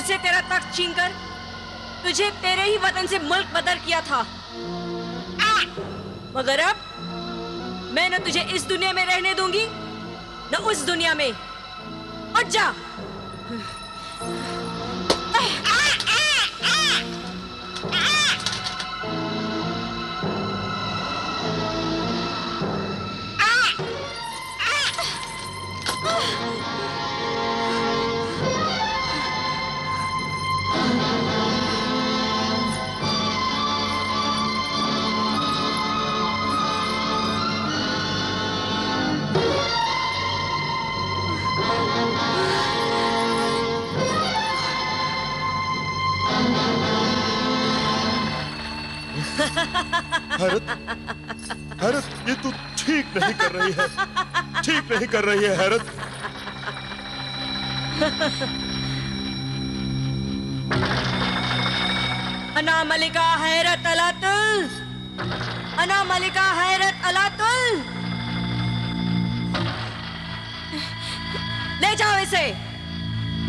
मुझसे तेरा तख्त छीनकर तुझे तेरे ही वतन से मुल्क बदर किया था, मगर अब मैं न तुझे इस दुनिया में रहने दूंगी न उस दुनिया में। उठ जा। हैरत, हैरत, ये तू ठीक नहीं कर रही है, ठीक नहीं कर रही है हैरत। अना मलिका हैरत अलातुल, अना मलिका हैरत अलातुल। ले जाओ इसे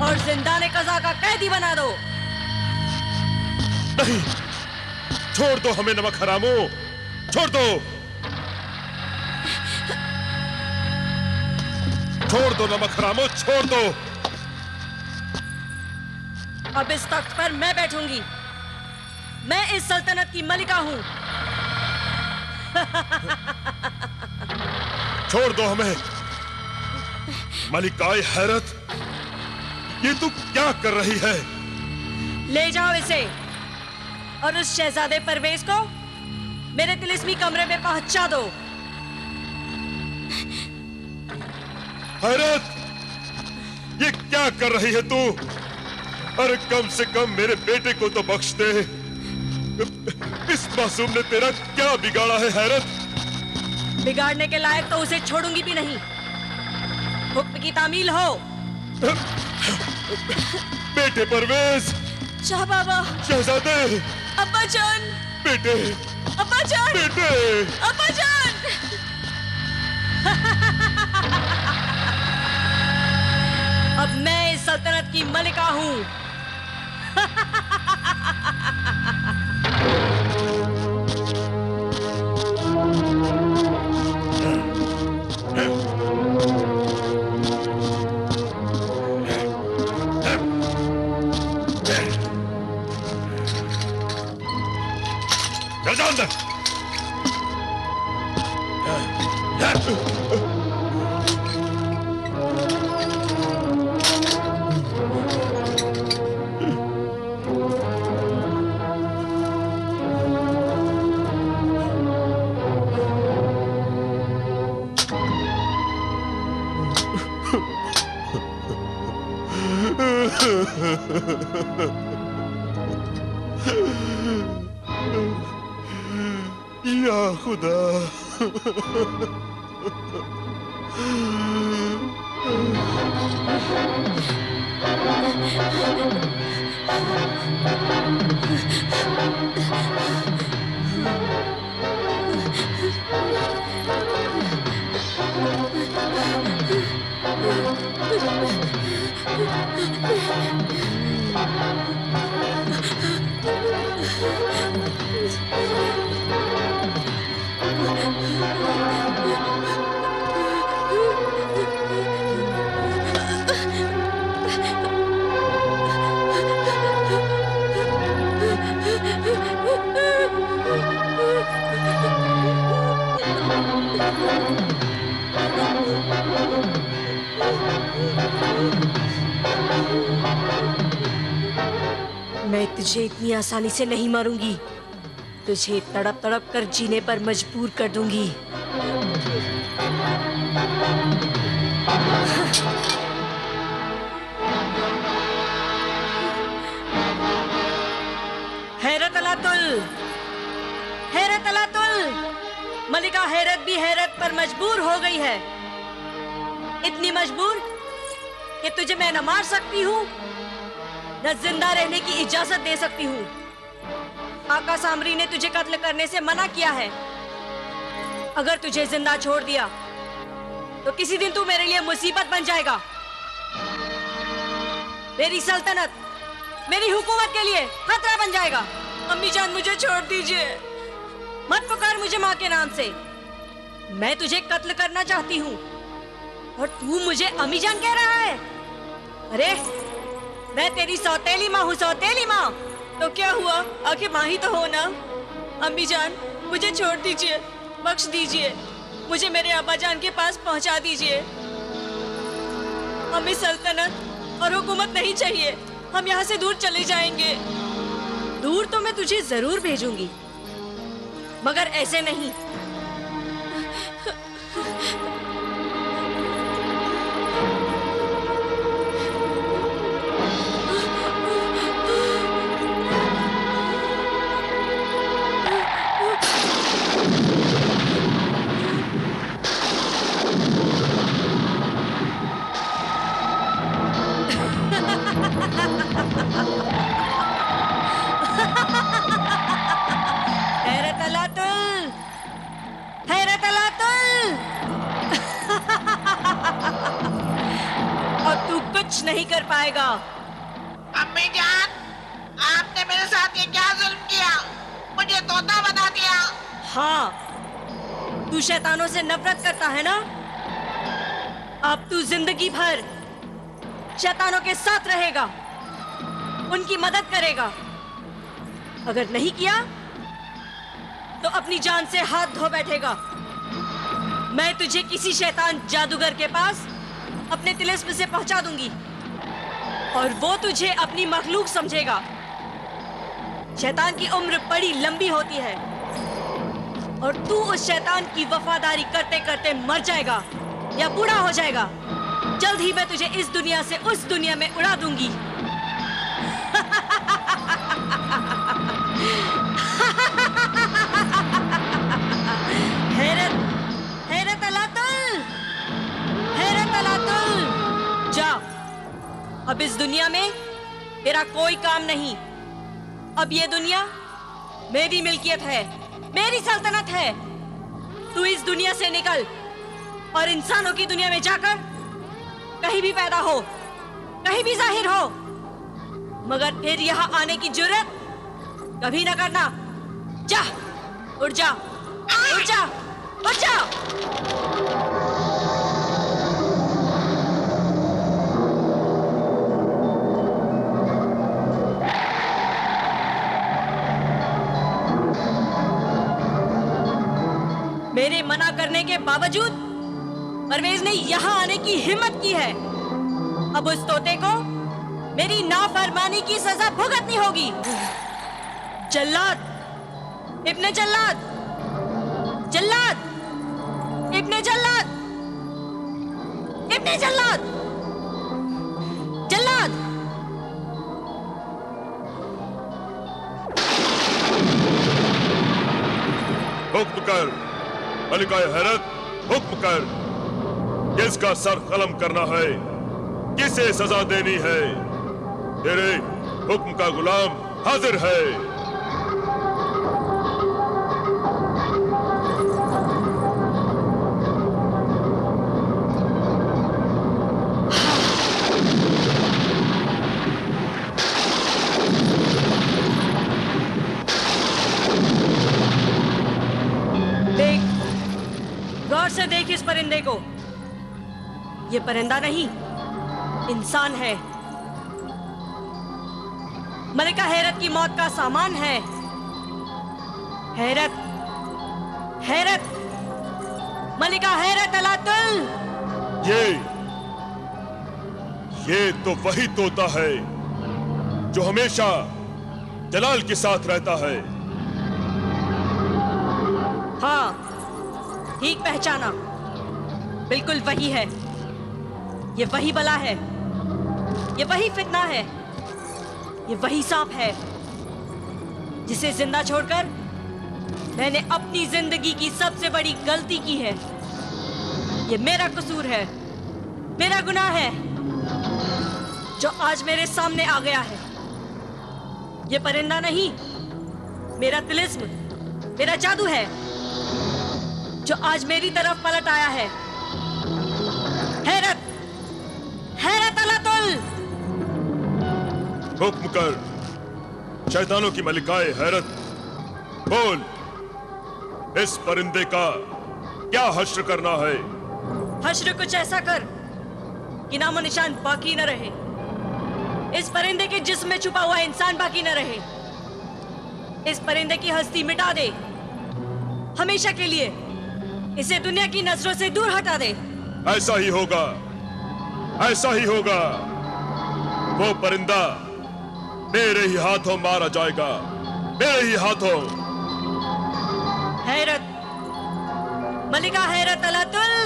और जिंदाने कज़ा का कैदी बना दो। नहीं, छोड़ दो हमें नमक हरामो, छोड़ दो, छोड़ दो नमक हरामो, छोड़ दो। अब इस तख्त पर मैं बैठूंगी, मैं इस सल्तनत की मलिका हूं। छोड़ दो हमें मलिकाए हैरत, ये तू क्या कर रही है? ले जाओ इसे और उस शहजादे परवेज को मेरे तिलिस्मी कमरे में पहुंचा दो। हैरत, ये क्या कर रही है तू? अरे कम से कम मेरे बेटे को तो बख्श दे। इस मासूम ने तेरा क्या बिगाड़ा है हैरत? बिगाड़ने के लायक तो उसे छोड़ूंगी भी नहीं। हुक्म की तामील हो। बेटे परवेज, शाह बाबा, शहजादे, अब्बा जान, बेटे, अब्बा जान, बेटे, अब्बा जान। अब मैं इस सल्तनत की मलिका हूं। या खुदा, मैं तुझे इतनी आसानी से नहीं मारूंगी, तुझे तड़प तड़प कर जीने पर मजबूर कर दूंगी। हैरत अलातुल, हैरत अलातुल। मलिका हैरत भी हैरत पर मजबूर हो गई है। इतनी मजबूर कि तुझे मैं न मार सकती हूँ न जिंदा रहने की इजाजत दे सकती हूँ। आका सामरी ने तुझे कत्ल करने से मना किया है। अगर तुझे जिंदा छोड़ दिया तो किसी दिन तू मेरे लिए मुसीबत बन जाएगा। मेरी सल्तनत मेरी हुकूमत के लिए खतरा बन जाएगा। अम्मी जान मुझे छोड़ दीजिए। मत पुकार मुझे माँ के नाम से। मैं तुझे कत्ल करना चाहती हूँ और तू मुझे अम्मी जान कह रहा है। अरे मैं तेरी सौतेली माँ हूँ, सौतेली माँ। तो क्या हुआ, आखिर माँ ही तो हो ना। अम्मी जान मुझे छोड़ दीजिए, बख्श दीजिए, मुझे मेरे अब्बा जान के पास पहुँचा दीजिए। हमें सल्तनत और हुकूमत नहीं चाहिए, हम यहाँ से दूर चले जाएंगे। दूर तो मैं तुझे जरूर भेजूंगी, मगर ऐसे नहीं। अब तू कुछ नहीं कर पाएगा। अम्मी जान, आपने मेरे साथ ये क्या जुल्म किया, मुझे तोता बना दिया। हाँ, तू शैतानों से नफरत करता है ना। अब तू जिंदगी भर शैतानों के साथ रहेगा, उनकी मदद करेगा। अगर नहीं किया तो अपनी जान से हाथ धो बैठेगा। मैं तुझे किसी शैतान जादूगर के पास अपने तिलिस्म से पहुंचा दूंगी और वो तुझे अपनी मखलूक समझेगा। शैतान की उम्र बड़ी लंबी होती है और तू उस शैतान की वफादारी करते करते मर जाएगा या बूढ़ा हो जाएगा। जल्द ही मैं तुझे इस दुनिया से उस दुनिया में उड़ा दूंगी। हैरत, हैरत अलातुल, हैरत अलातुल, जा। अब इस दुनिया में तेरा कोई काम नहीं। अब ये दुनिया मेरी मिल्कियत है, मेरी सल्तनत है। तू इस दुनिया से निकल और इंसानों की दुनिया में जाकर कहीं भी पैदा हो, कहीं भी जाहिर हो, मगर फिर यहाँ आने की जुर्रत कभी न करना। जा, उड़ जा, उड़ जा, उड़ जा। मेरे मना करने के बावजूद परवेज ने यहाँ आने की हिम्मत की है। अब उस तोते को मेरी नाफरमानी की सजा भुगतनी होगी। जल्लाद, इब्ने जल्लाद, जल्लाद, इब्ने जल्लाद, इब्ने जल्लाद, जल्लाद। हुक्म कर मलिका हैरत, हुक्म कर। किसका सर कलम करना है, किसे सजा देनी है। तेरे हुक्म का गुलाम हाजिर है। देख, गौर से देख इस परिंदे को। ये परिंदा नहीं, इंसान है। मलिका हैरत की मौत का सामान है। हैरत, हैरत, मलिका हैरत अलातुल। ये तो वही तोता है जो हमेशा जलाल के साथ रहता है। हाँ, ठीक पहचाना, बिल्कुल वही है। ये वही बला है, ये वही फितना है, ये वही सांप है जिसे जिंदा छोड़कर मैंने अपनी जिंदगी की सबसे बड़ी गलती की है। ये मेरा कसूर है, मेरा गुनाह है जो आज मेरे सामने आ गया है। ये परिंदा नहीं, मेरा तिलिस्म, मेरा जादू है जो आज मेरी तरफ पलट आया है। हैरत, हैरत अलातुल, हुक्म कर, शैतानों की मलिकाए हैरत, बोल, इस परिंदे का क्या हश्र करना है? हश्र कुछ ऐसा कर कि नामो निशान बाकी न रहे। इस परिंदे के जिस्म में छुपा हुआ इंसान बाकी न रहे। इस परिंदे की हस्ती मिटा दे, हमेशा के लिए इसे दुनिया की नजरों से दूर हटा दे। ऐसा ही होगा, ऐसा ही होगा। वो परिंदा मेरे ही हाथों मारा जाएगा, मेरे ही हाथों। हैरत, मलिका हैरत अलातुल।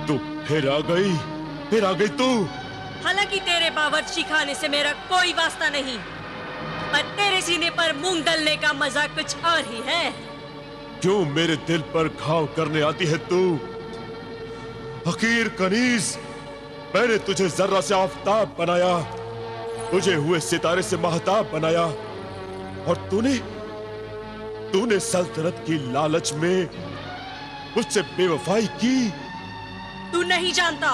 तू फिर आ गई, फिर आ गई तू। हालांकि तेरे बावर्ची खाने से मेरा कोई वास्ता नहीं, पर तेरे सीने पर मूंग डलने का मजा कुछ और ही है। क्यों मेरे दिल पर घाव करने आती है तू? हकीर कनीज, मैंने तुझे जर्रा से आफताब बनाया, तुझे हुए सितारे से महताब बनाया, और तूने सल्तनत की लालच में मुझसे बेवफाई की। तू नहीं जानता,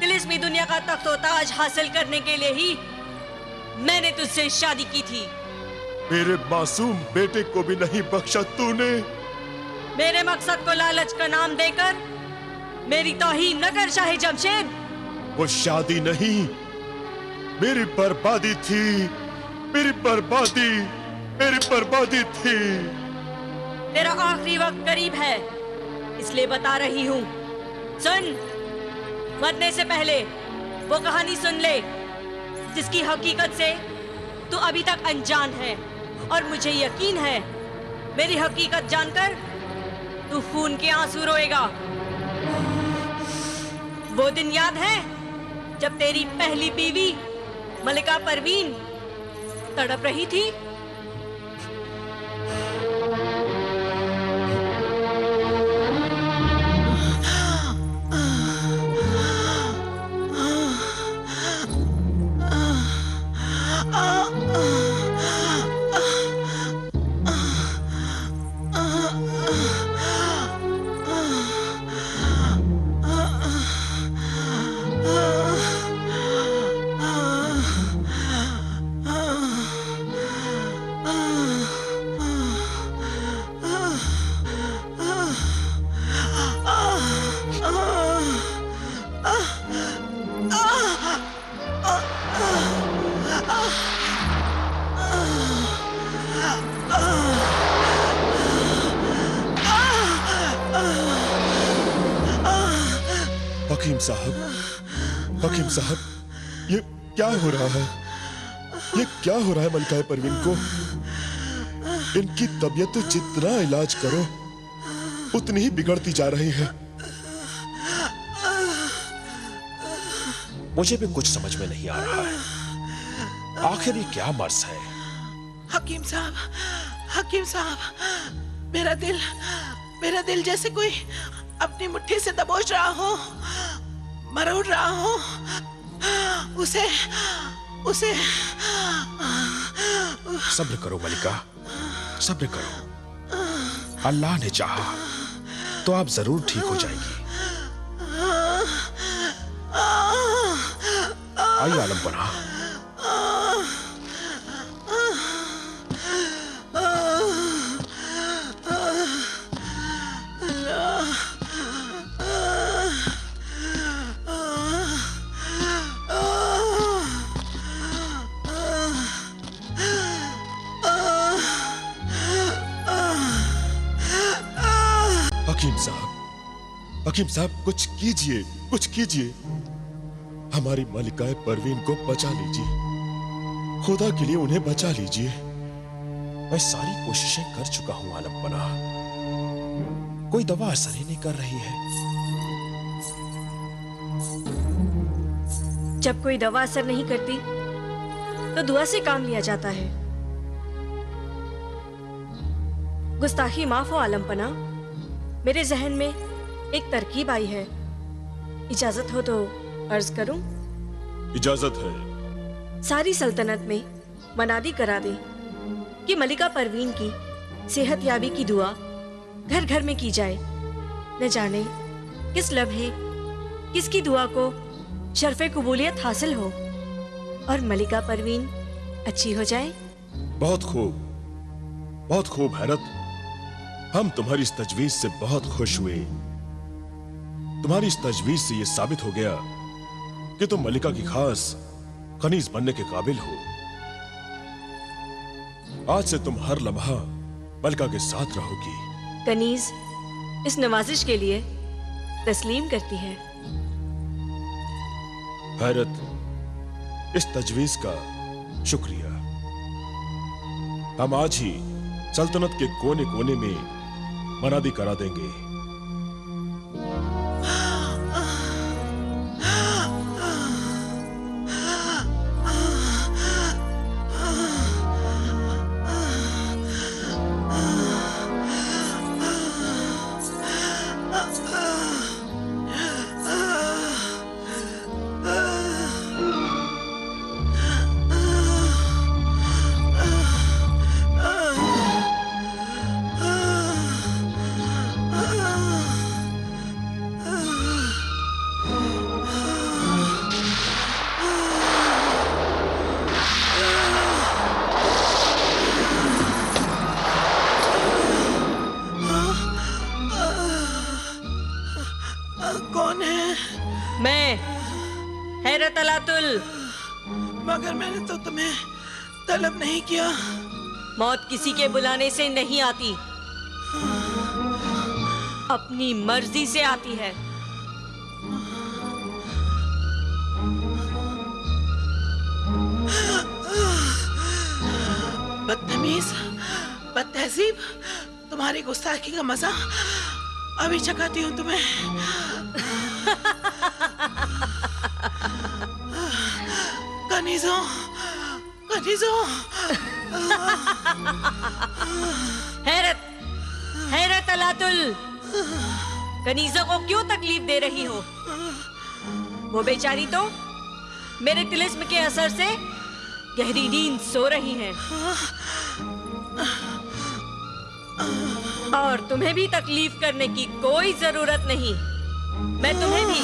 तिलिस्मी दुनिया का तख्त व ताज हासिल करने के लिए ही मैंने तुझसे शादी की थी। मेरे मासूम बेटे को भी नहीं बख्शा तूने। मेरे मकसद को लालच का नाम देकर मेरी तौहीन न कर शाह जमशेद। वो शादी नहीं, मेरी बर्बादी थी, मेरी बर्बादी, मेरी बर्बादी थी। तेरा आखिरी वक्त करीब है, इसलिए बता रही हूँ। सुन, मरने से पहले वो कहानी सुन ले जिसकी हकीकत से तू अभी तक अनजान है, और मुझे यकीन है मेरी हकीकत जानकर तू खून के आंसू रोएगा। वो दिन याद है जब तेरी पहली बीवी मलिका परवीन तड़प रही थी? हकीम साहब, ये क्या हो रहा है? ये क्या हो रहा है मलिका परवीन को? इनकी तबीयत तो जितना इलाज करो उतनी ही बिगड़ती जा रही है। मुझे भी कुछ समझ में नहीं आ रहा है, आखिर ये क्या मर्ज है? हकीम साहब, मेरा दिल जैसे कोई अपनी मुट्ठी से दबोच रहा हो, मरोड़ रहा हो। उसे सब्र करो मलिका, सब्र करो। अल्लाह ने चाहा तो आप जरूर ठीक हो जाएगी। आइए आलम पनाह। हकीम साहब, कुछ कीजिए, कुछ कीजिए। हमारी मलिका परवीन को बचा लीजिए, खुदा के लिए उन्हें बचा लीजिए। मैं सारी कोशिशें कर चुका हूं आलम पनाह, कोई दवा असर ही नहीं कर रही है। जब कोई दवा असर नहीं करती तो दुआ से काम लिया जाता है। गुस्ताखी माफ हो आलम पना, मेरे जहन में एक तरकीब आई है, इजाजत हो तो अर्ज करूं? इजाजत है। सारी सल्तनत में मनादी करा दे कि मलिका परवीन की सेहतयाबी की दुआ घर घर में की जाए। न जाने किस लम्हे किसकी दुआ को शर्फे कबूलियत हासिल हो और मलिका परवीन अच्छी हो जाए। बहुत खूब हैरत, हम तुम्हारी इस तजवीज से बहुत खुश हुए। तुम्हारी इस तजवीज से यह साबित हो गया कि तुम मलिका की खास कनीज बनने के काबिल हो। आज से तुम हर लम्हा मलिका के साथ रहोगी। कनीज इस नवाजिश के लिए तस्लीम करती है। हैरत, इस तजवीज का शुक्रिया। हम आज ही सल्तनत के कोने कोने में मनादी करा देंगे। कौन है? मैं हैरत अलातुल। मगर मैंने तो तुम्हें तलब नहीं किया। मौत किसी के बुलाने से नहीं आती, अपनी मर्जी से आती है। बदतमीज, बदतहजीब, तुम्हारी गुस्ताखी का मजा अभी चखाती हूँ तुम्हें। कनीजों, कनीजों। हैरत, हैरत अलातुल, कनीजों को क्यों तकलीफ दे रही हो? वो बेचारी तो मेरे तिलिस्म के असर से गहरी नींद सो रही हैं। और तुम्हें भी तकलीफ करने की कोई जरूरत नहीं। मैं तुम्हें भी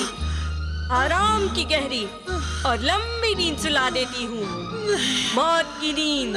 आराम की गहरी और लंबी नींद सुला देती हूँ, मौत की नींद।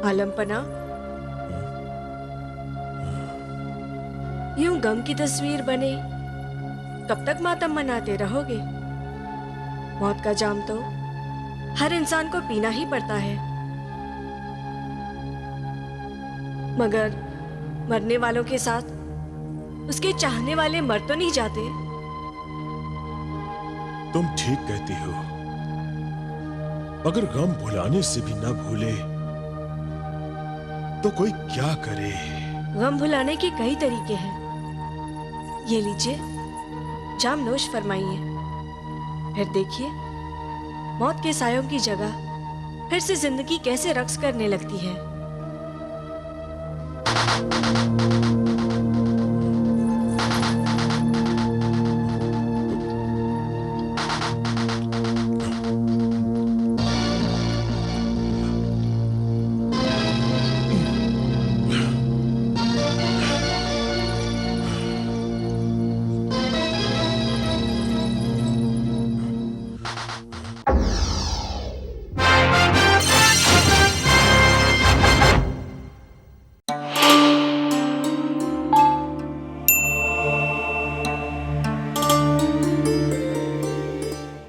आलमपना, यूं गम की तस्वीर बने कब तक मातम मनाते रहोगे? मौत का जाम तो हर इंसान को पीना ही पड़ता है, मगर मरने वालों के साथ उसके चाहने वाले मर तो नहीं जाते। तुम ठीक कहती हो, अगर गम भुलाने से भी ना भूले तो कोई क्या करे। गम भुलाने के कई तरीके हैं। ये लीजिए, जाम नोश फरमाइए, फिर देखिए मौत के सायों की जगह फिर से जिंदगी कैसे रक्स करने लगती है।